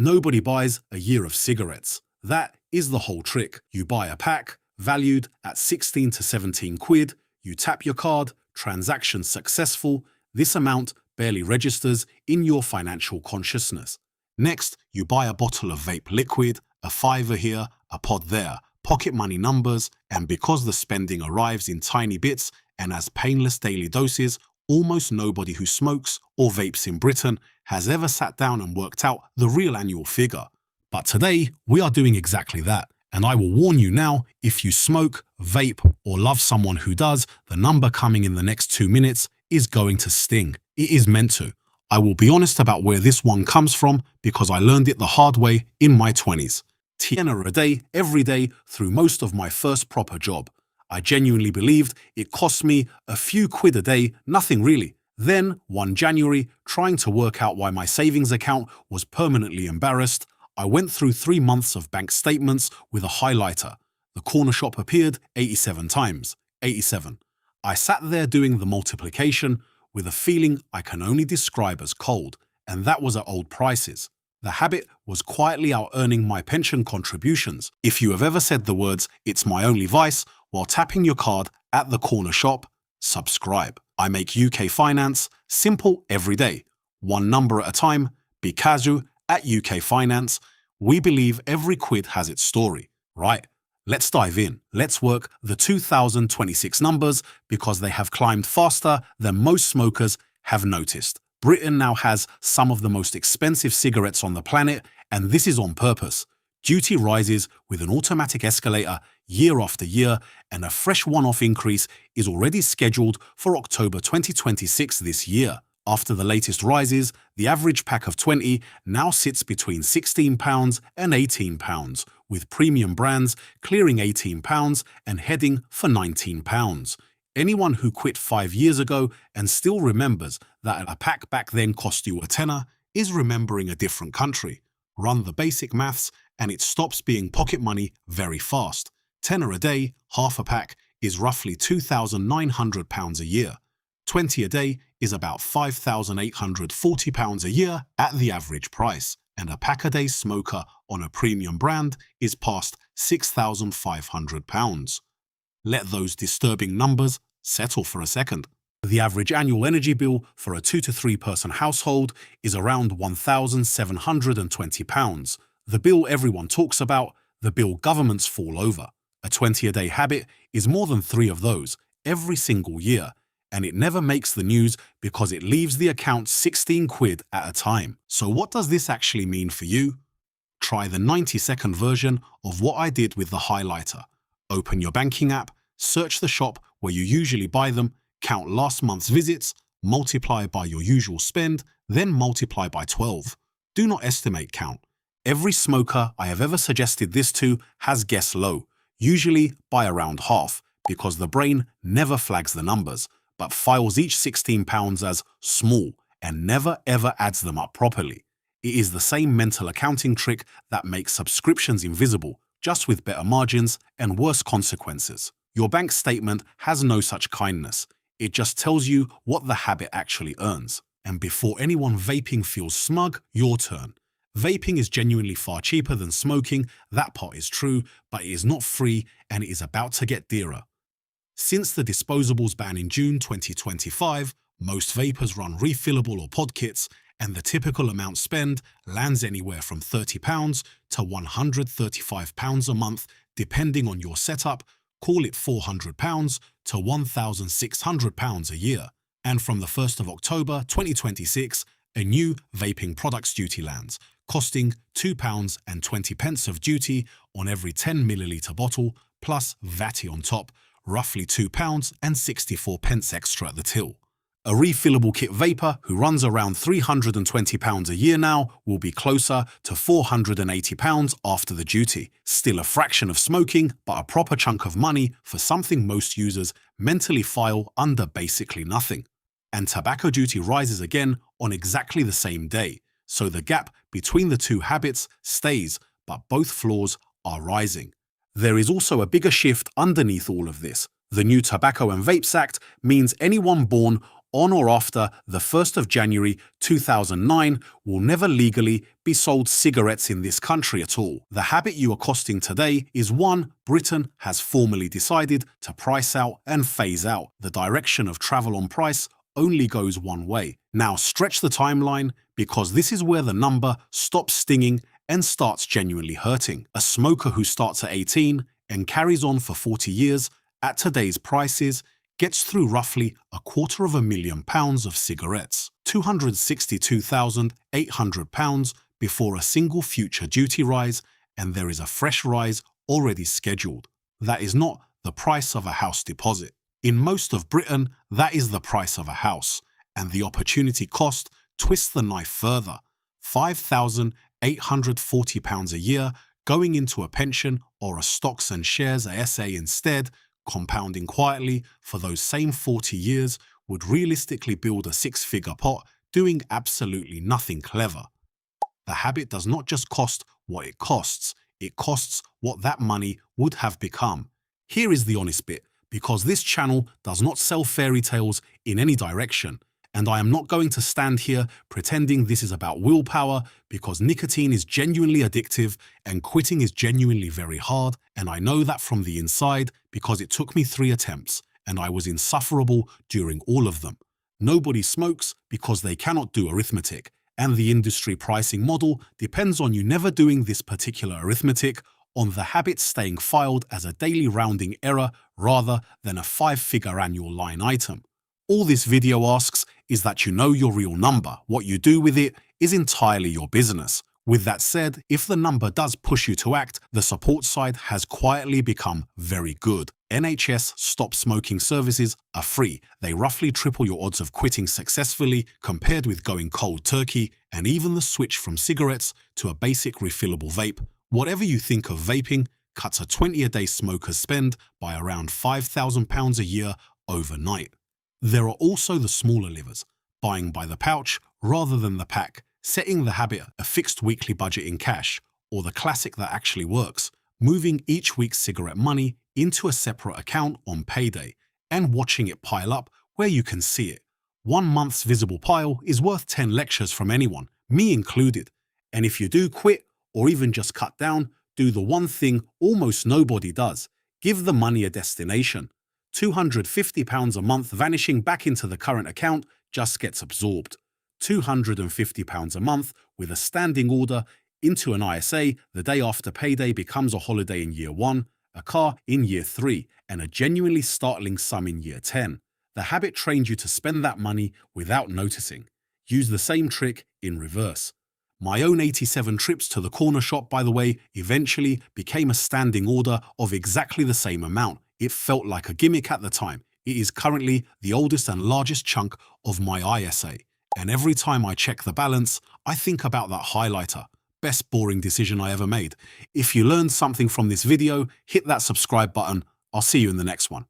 Nobody buys a year of cigarettes. That is the whole trick. You buy a pack, valued at 16 to 17 quid, you tap your card, transaction successful, this amount barely registers in your financial consciousness. Next, you buy a bottle of vape liquid, a fiver here, a pod there, pocket money numbers, and because the spending arrives in tiny bits and as painless daily doses, almost nobody who smokes or vapes in Britain has ever sat down and worked out the real annual figure. But today, we are doing exactly that. And I will warn you now, if you smoke, vape, or love someone who does, the number coming in the next 2 minutes is going to sting. It is meant to. I will be honest about where this one comes from because I learned it the hard way in my 20s. Tenner a day, every day, through most of my first proper job. I genuinely believed it cost me a few quid a day, nothing really. Then, one January, trying to work out why my savings account was permanently embarrassed, I went through 3 months of bank statements with a highlighter. The corner shop appeared 87 times. 87. I sat there doing the multiplication with a feeling I can only describe as cold, and that was at old prices. The habit was quietly out-earning my pension contributions. If you have ever said the words, "It's my only vice," while tapping your card at the corner shop, subscribe. I make UK finance simple every day. One number at a time. Bikazu at UK Finance. We believe every quid has its story. Right, let's dive in. Let's work the 2026 numbers because they have climbed faster than most smokers have noticed. Britain now has some of the most expensive cigarettes on the planet, and this is on purpose. Duty rises with an automatic escalator year after year, and a fresh one-off increase is already scheduled for October 2026 this year. After the latest rises, the average pack of 20 now sits between £16 and £18, with premium brands clearing £18 and heading for £19. Anyone who quit 5 years ago and still remembers that a pack back then cost you a tenner is remembering a different country. Run the basic maths and it stops being pocket money very fast. Tenner a day, half a pack, is roughly £2,900 a year. 20 a day is about £5,840 a year at the average price, and a pack-a-day smoker on a premium brand is past £6,500. Let those disturbing numbers settle for a second. The average annual energy bill for a 2 to 3 person household is around £1,720. The bill everyone talks about, the bill governments fall over. A 20-a-day habit is more than 3 of those every single year, and it never makes the news because it leaves the account 16 quid at a time. So what does this actually mean for you? Try the 90-second version of what I did with the highlighter. Open your banking app, search the shop where you usually buy them, count last month's visits, multiply by your usual spend, then multiply by 12. Do not estimate count. Every smoker I have ever suggested this to has guessed low, usually by around half, because the brain never flags the numbers, but files each £16 as small and never ever adds them up properly. It is the same mental accounting trick that makes subscriptions invisible, just with better margins and worse consequences. Your bank statement has no such kindness. It just tells you what the habit actually earns. And before anyone vaping feels smug, your turn. Vaping is genuinely far cheaper than smoking, that part is true, but it is not free and it is about to get dearer. Since the disposables ban in June 2025, most vapers run refillable or pod kits, and the typical amount spent lands anywhere from £30 to £135 a month, depending on your setup. Call it £400 to £1,600 a year. And from the 1st of October 2026, a new vaping products duty lands, costing £2.20 of duty on every 10 milliliter bottle, plus VAT on top, roughly £2.64 extra at the till. A refillable kit vapor who runs around £320 a year now will be closer to £480 after the duty. Still a fraction of smoking, but a proper chunk of money for something most users mentally file under basically nothing. And tobacco duty rises again on exactly the same day, so the gap between the two habits stays, but both floors are rising. There is also a bigger shift underneath all of this. The new Tobacco and Vapes Act means anyone born on or after the 1st of January 2009 will never legally be sold cigarettes in this country at all. The habit you are costing today is one Britain has formally decided to price out and phase out. The direction of travel on price only goes one way. Now stretch the timeline, because this is where the number stops stinging and starts genuinely hurting. A smoker who starts at 18 and carries on for 40 years at today's prices gets through roughly £250,000 of cigarettes, £262,800 before a single future duty rise, and there is a fresh rise already scheduled. That is not the price of a house deposit. In most of Britain, that is the price of a house, and the opportunity cost twists the knife further. £5,840 a year going into a pension or a stocks and shares ASA instead, compounding quietly for those same 40 years, would realistically build a six-figure pot doing absolutely nothing clever. The habit does not just cost what it costs what that money would have become. Here is the honest bit, because this channel does not sell fairy tales in any direction, and I am not going to stand here pretending this is about willpower, because nicotine is genuinely addictive and quitting is genuinely very hard, and I know that from the inside because it took me 3 attempts and I was insufferable during all of them. Nobody smokes because they cannot do arithmetic, and the industry pricing model depends on you never doing this particular arithmetic, on the habit staying filed as a daily rounding error rather than a 5-figure annual line item. All this video asks is that you know your real number. What you do with it is entirely your business. With that said, if the number does push you to act, the support side has quietly become very good. NHS stop smoking services are free. They roughly triple your odds of quitting successfully compared with going cold turkey, and even the switch from cigarettes to a basic refillable vape. Whatever you think of vaping cuts a 20-a-day smoker's spend by around £5,000 a year overnight. There are also the smaller livers, buying by the pouch rather than the pack, setting the habit a fixed weekly budget in cash, or the classic that actually works, moving each week's cigarette money into a separate account on payday and watching it pile up where you can see it. 1 month's visible pile is worth 10 lectures from anyone, me included. And if you do quit or even just cut down, do the one thing almost nobody does: give the money a destination. £250 a month vanishing back into the current account just gets absorbed. £250 a month with a standing order into an ISA the day after payday becomes a holiday in year 1, a car in year 3, and a genuinely startling sum in year 10. The habit trained you to spend that money without noticing. Use the same trick in reverse. My own 87 trips to the corner shop, by the way, eventually became a standing order of exactly the same amount. It felt like a gimmick at the time. It is currently the oldest and largest chunk of my ISA. And every time I check the balance, I think about that highlighter. Best boring decision I ever made. If you learned something from this video, hit that subscribe button. I'll see you in the next one.